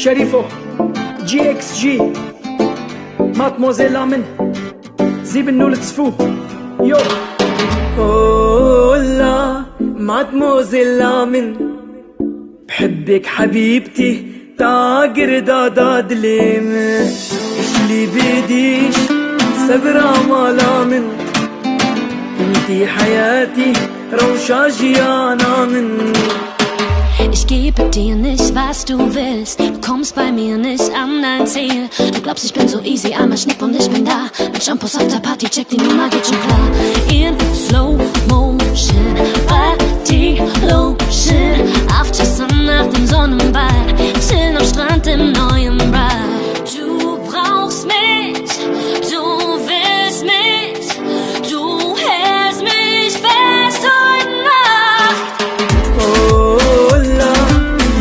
Sherifo, GXG, Mademoiselle Amin, 702. Yo. Hola, Mademoiselle Amin, بحبك حبيبتي تاجر داداد ليم اللي بديش صبرا مالامن انتي حياتي روشاجي انا من. Ich gebe dir nicht, was du willst. Du kommst bei mir nicht an dein Ziel. Du glaubst, ich bin so easy, einmal Schnipp und ich bin da. Mein Shampoos auf der Party, check die Nummer, geht schon klar. In Slow Motion, Body Lotion. Aftersun nach dem Sonnenbad, chillen am Strand im neuen Ride. Du brauchst mich, du willst mich, du hältst mich fest heute Nacht. Hola,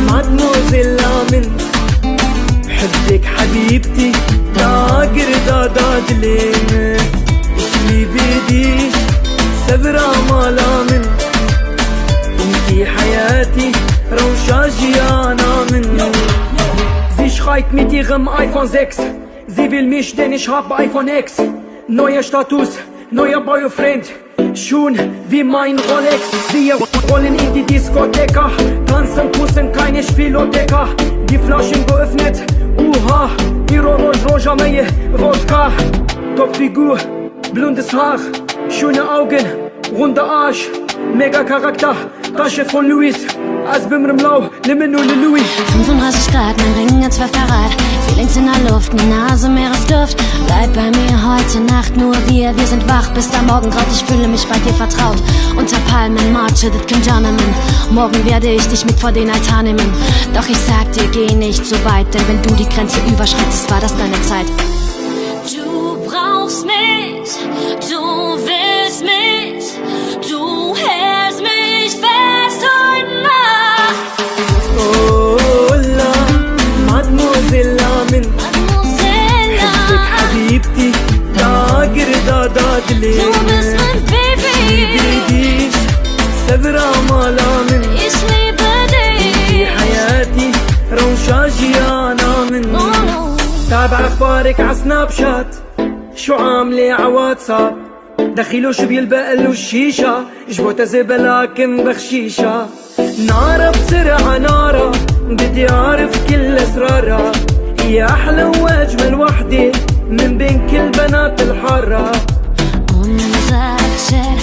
Mademoiselle Amin, بحبك حبيبتي تاجر داداد لين اللي بديش صبرا مالامن انتي حياتي روشاجي انا من. Sie schreit mit ihrem iPhone 6, sie will mich, denn ich hab iPhone X. Neuer Status, neuer Boyfriend, schon wie mein Rolex. Wir rollen in die Diskotheka, tanzen, pussen, keine Spielotheka. Die Flaschen geöffnet, uha, Hero Rouge, Roja Meye, Vodka. Topfigur, blondes Haar, schöne Augen, runder Arsch, mega Charakter, Tasche von Louis. Als Bimmer im Lau, nimm nur ne Louis. 35 Grad, mein Ring in 12 Karat. Feelings in der Luft, ne Nase, Meeresduft. Bleib bei mir heute Nacht, nur wir sind wach bis der Morgengraut. Ich fühle mich bei dir vertraut. Unter Palmen, Marche, das Kim Jonaman. Morgen werde ich dich mit vor den Altar nehmen. Doch ich sag dir, geh nicht so weit, denn wenn du die Grenze überschreitest, war das deine Zeit. Du brauchst mich, du willst mich, du hältst mich fest heute Nacht. Hola, Mademoiselle Amin, بحبك حبيبتي تاجر داداد لين Du bist mein Baby, اللي بديش صبرا مالامن ich liebe انتي dich. حياتي روشاجي انا من. تابع اخبارك عسناب شات، شو عاملة عواتساب، دخيلو شو بيلبق له الشيشة، جبوتها زبالة لكن بخشيشة. نارة بسرعة نارة، بدي اعرف كل اسرارها، هي احلى واجمل وحدة من بين كل بنات الحارة. Unser Chat